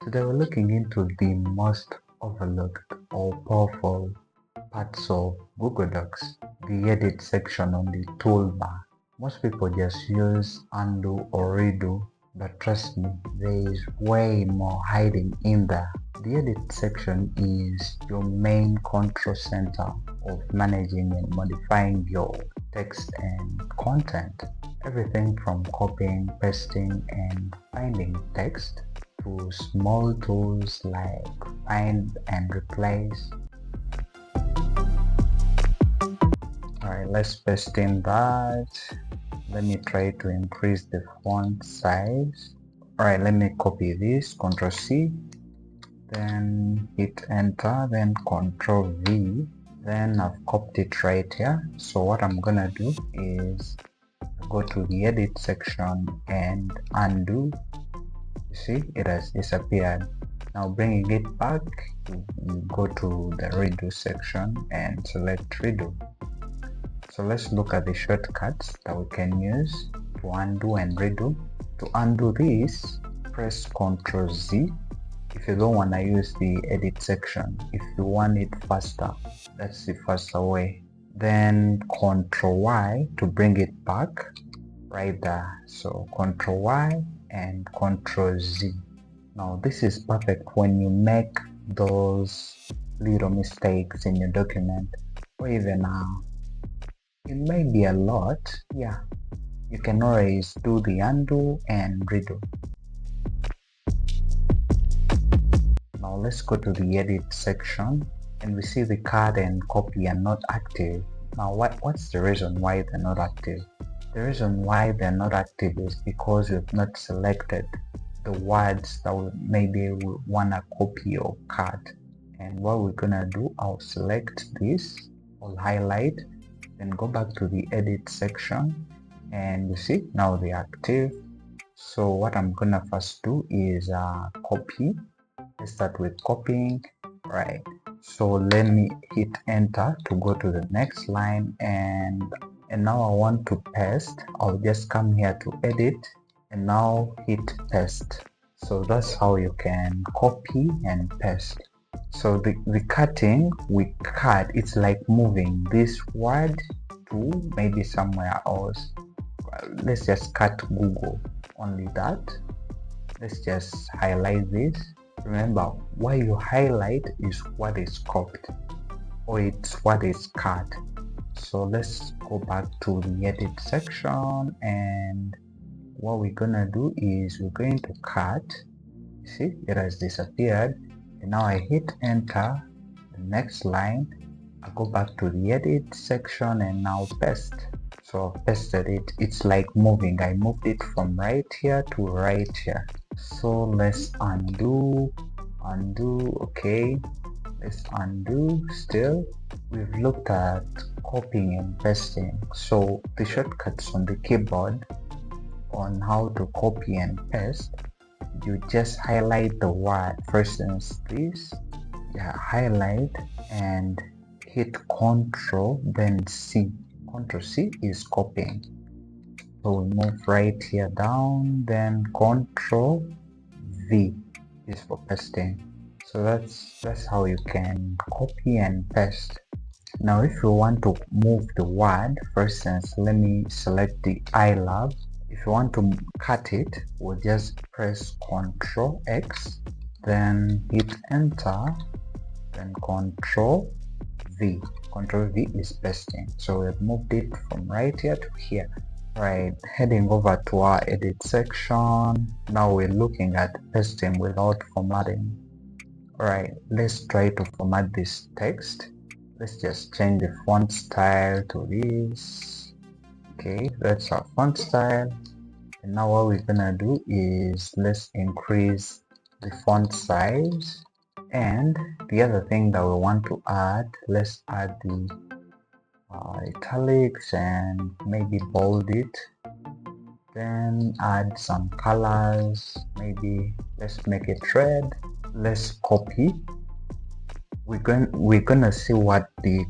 Today we're looking into the most overlooked or powerful parts of Google Docs, the edit section on the toolbar. Most people just use undo or redo, but trust me, there is way more hiding in there. The edit section is your main control center of managing and modifying your text and content. Everything from copying, pasting, and finding text to small tools like find and replace. Alright, let's paste in that. Let me try to increase the font size. Alright, let me copy this, Ctrl+C, then hit enter, then Ctrl+V, then I've copied it right here. So what I'm gonna do is go to the edit section and undo. You see, it has disappeared. Now bringing it back, you go to the redo section and select redo. So let's look at the shortcuts that we can use to undo and redo. To undo this, press Ctrl+Z if you don't want to use the edit section. If you want it faster, that's the faster way. Then Ctrl+Y to bring it back right there. So Ctrl+Y and Ctrl+Z. Now this is perfect when you make those little mistakes in your document, or even it may be a lot. Yeah, you can always do the undo and redo. Now let's go to the edit section and we see the cut and copy are not active. Now what's the reason why they're not active? The reason why they're not active is because we've not selected the words that maybe we want to copy or cut. And what we're gonna do, I'll select this, I'll highlight, then go back to the edit section, and you see now they're active. So what I'm gonna first do is copy. Let's start with copying. Right, so let me hit enter to go to the next line, and now I want to paste. I'll just come here to edit and now hit paste. So that's how you can copy and paste. So the cutting, we cut, it's like moving this word to maybe somewhere else. Let's just cut Google, only that. Let's just highlight this. Remember, what you highlight is what is copied, or it's what is cut. So let's go back to the edit section, and what we're gonna do is we're going to cut. You see, it has disappeared. And now I hit enter, the next line, I go back to the edit section and now paste. So I've pasted it. It's like moving. I moved it from right here to right here. So let's undo, okay. Let's undo still. We've looked at copying and pasting. So the shortcuts on the keyboard on how to copy and paste, you just highlight the word. For instance, this, highlight and hit Ctrl, then C. Ctrl+C is copying. So we move right here down, then Ctrl+V is for pasting. So that's how you can copy and paste. Now if you want to move the word, for instance, let me select the I love. If you want to cut it, we'll just press Ctrl+X, then hit enter, then Ctrl+V. Ctrl+V is pasting. So we've moved it from right here to here. Right, heading over to our edit section. Now we're looking at pasting without formatting. Alright, let's try to format this text. Let's just change the font style to this. Okay, that's our font style. And now what we're gonna do is let's increase the font size. And the other thing that we want to add, let's add the italics and maybe bold it. Then add some colors. Maybe let's make it red. Let's copy. We're gonna see what the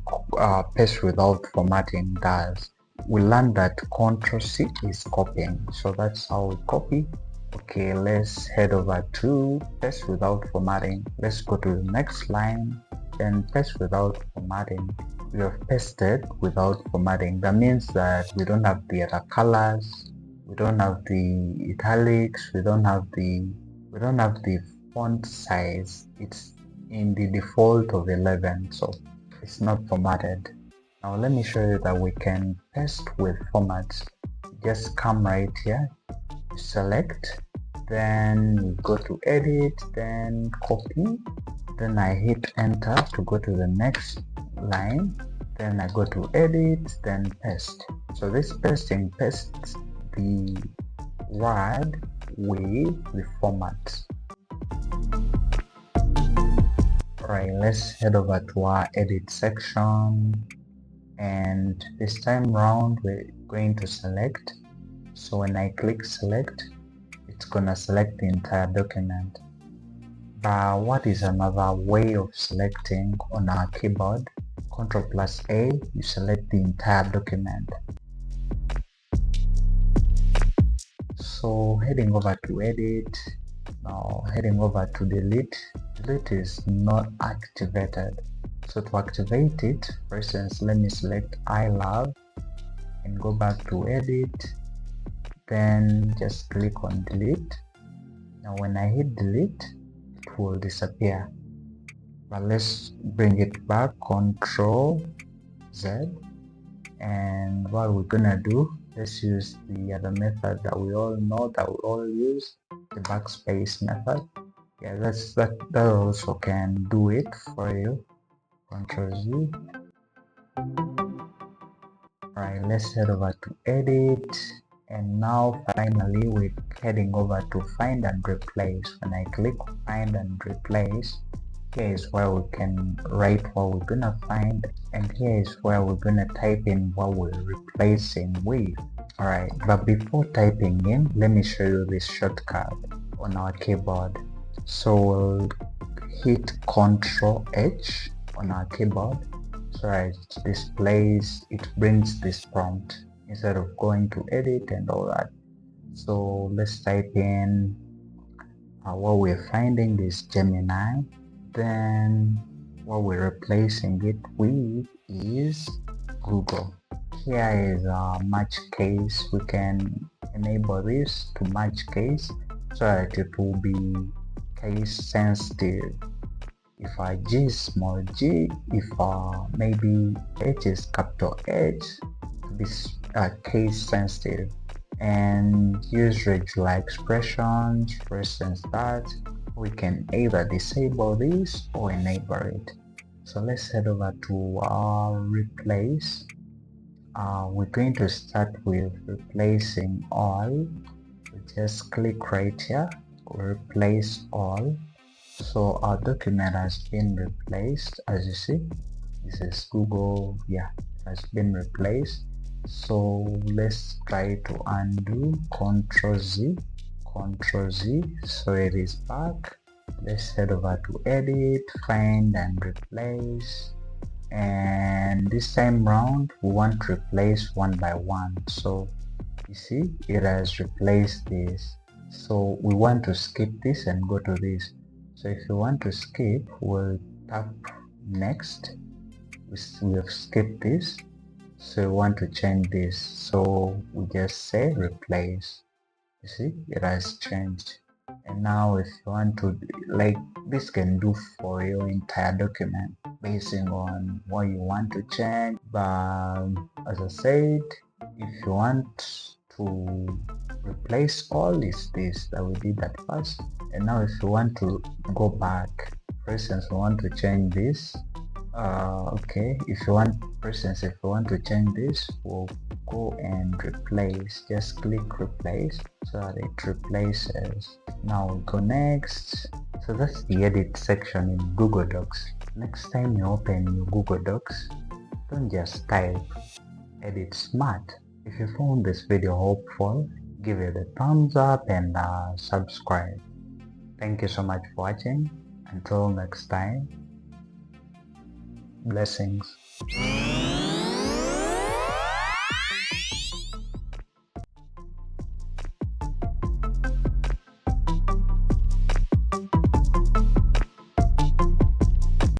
paste without formatting does. We learned that Ctrl+C is copying, so that's how we copy. Okay, let's head over to paste without formatting. Let's go to the next line, then paste without formatting. We have pasted without formatting. That means that we don't have the other colors, we don't have the italics, we don't have the font size. It's in the default of 11, so it's not formatted. Now let me show you that we can paste with formats. Just come right here, select, then we go to edit, then copy, then I hit enter to go to the next line, then I go to edit, then paste. So this pasting pastes the word with the format. Alright, let's head over to our edit section, and this time round we're going to select. So when I click select, it's gonna select the entire document. But what is another way of selecting on our keyboard? Ctrl+A, you select the entire document. So heading over to edit, now heading over to delete. Delete is not activated. So to activate it, for instance, let me select I love and go back to edit, then just click on delete. Now when I hit delete, it will disappear. But let's bring it back, Ctrl+Z, and what we're gonna do, let's use the other method that we all know, that we all use, the backspace method. Yeah, that also can do it for you. Ctrl+Z. Alright, let's head over to edit, and now finally we're heading over to find and replace. When I click find and replace, here is where we can write what we're gonna find, and here is where we're gonna type in what we're replacing with. Alright, but before typing in, let me show you this shortcut on our keyboard. So we'll hit Ctrl+H on our keyboard, so it displays, it brings this prompt instead of going to edit and all that. So let's type in what we're finding is Gemini, then what we're replacing it with is Google. Here is a match case. We can enable this to match case so that it will be case sensitive. If G is small g, if maybe H is capital H, to be case sensitive, and use regular expressions. For instance, that we can either disable this or enable it. So let's head over to our replace. We're going to start with replacing all. We just click right here, replace all. So our document has been replaced. As you see, this is Google. Yeah, it has been replaced. So let's try to undo. Ctrl+Z, Ctrl+Z, so it is back. Let's head over to edit, find and replace, and this time round we want to replace one by one. So you see, it has replaced this. So we want to skip this and go to this. So if you want to skip, we'll tap next. We have skipped this, so we want to change this, so we just say replace. You see, it has changed. And now if you want to, like, this can do for your entire document based on what you want to change. But as I said, if you want to replace all, is this that we did that first. And now if you want to go back, for instance, we want to change this. Okay, if you want, for instance, if you want to change this, we'll go and replace. Just click replace so that it replaces. Now we'll go next. So that's the edit section in Google Docs. Next time you open your Google Docs, don't just type, edit smart. If you found this video helpful, give it a thumbs up and subscribe. Thank you so much for watching. Until next time, blessings.